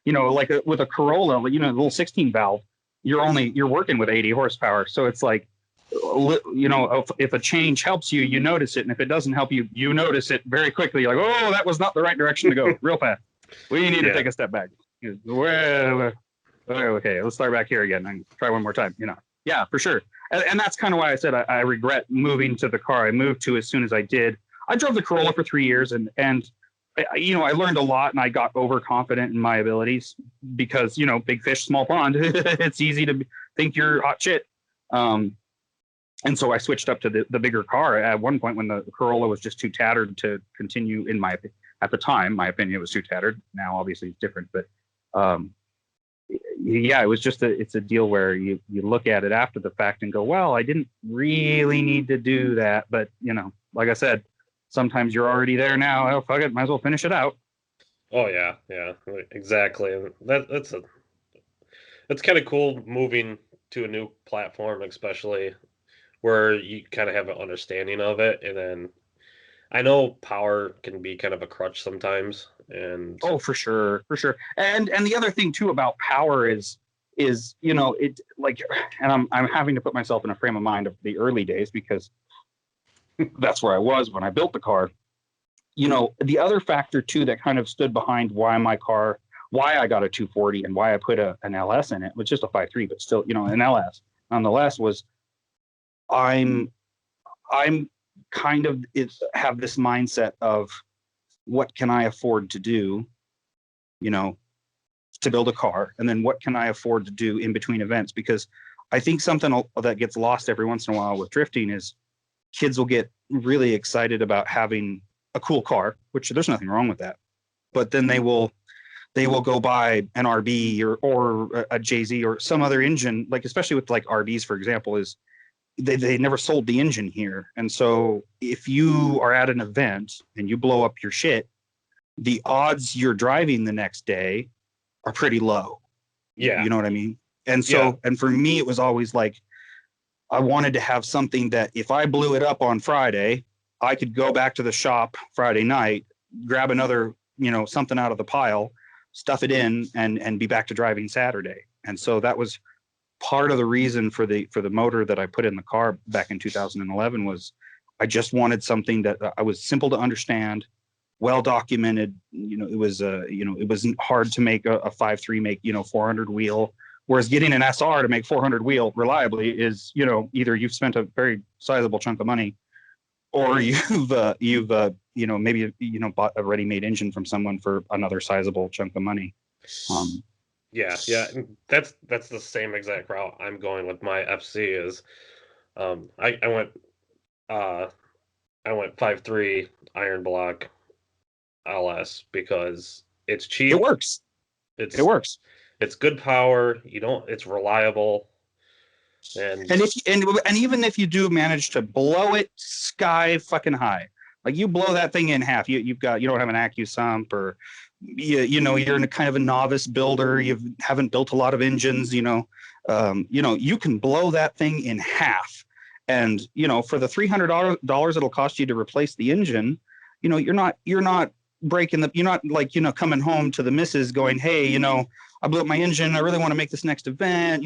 like with a Corolla, the little 16 valve, you're working with 80 horsepower. So it's like, if a change helps you, you notice it. And if it doesn't help you, you notice it very quickly. You're like, oh, that was not the right direction to go real fast. We need to take a step back. Well, okay, let's start back here again and try one more time. Yeah, for sure. And that's kind of why I said I regret moving to the car I moved to as soon as I did. I drove the Corolla for 3 years and I learned a lot and I got overconfident in my abilities because, big fish, small pond. It's easy to think you're hot shit. And so I switched up to the bigger car at one point when the Corolla was just too tattered to continue at the time, my opinion, it was too tattered. Now, obviously it's different, but yeah, it was just it's a deal where you look at it after the fact and go, well, I didn't really need to do that. But, like I said, sometimes you're already there now. Oh, fuck it. Might as well finish it out. Oh yeah. Yeah, exactly. That's kind of cool moving to a new platform, especially where you kind of have an understanding of it. And then I know power can be kind of a crutch sometimes. And oh, for sure. And the other thing too about power is it like, and I'm having to put myself in a frame of mind of the early days because that's where I was when I built the car. The other factor too that kind of stood behind why I got a 240 and why I put an LS in it, was just a 5.3, but still, an LS nonetheless, was I'm kind of have this mindset of what can I afford to do, to build a car, and then what can I afford to do in between events? Because I think something that gets lost every once in a while with drifting is kids will get really excited about having a cool car, which there's nothing wrong with that, but then they will go buy an RB or a JZ or some other engine, like especially with like RBs, for example, is they never sold the engine here. And so if you are at an event and you blow up your shit, the odds you're driving the next day are pretty low. Yeah. You know what I mean? And so, and for me, it was always like, I wanted to have something that if I blew it up on Friday, I could go back to the shop Friday night, grab another, something out of the pile, stuff it in and be back to driving Saturday. And so that was part of the reason for the motor that I put in the car back in 2011 was I just wanted something that I was simple to understand, well documented. It was it wasn't hard to make a 5.3 make 400 wheel, whereas getting an SR to make 400 wheel reliably is either you've spent a very sizable chunk of money or you've maybe bought a ready-made engine from someone for another sizable chunk of money. Yeah, that's the same exact route I'm going with my FC. Is I went 5.3 iron block LS because it's cheap. It works. It works. It's good power. It's reliable. And even if you do manage to blow it sky fucking high, like you blow that thing in half, you don't have an AccuSump, or you're in a kind of a novice builder, you haven't built a lot of engines, you can blow that thing in half, and for the $300 it'll cost you to replace the engine, you're not breaking you're not like coming home to the missus going, hey, I blew up my engine, I really want to make this next event,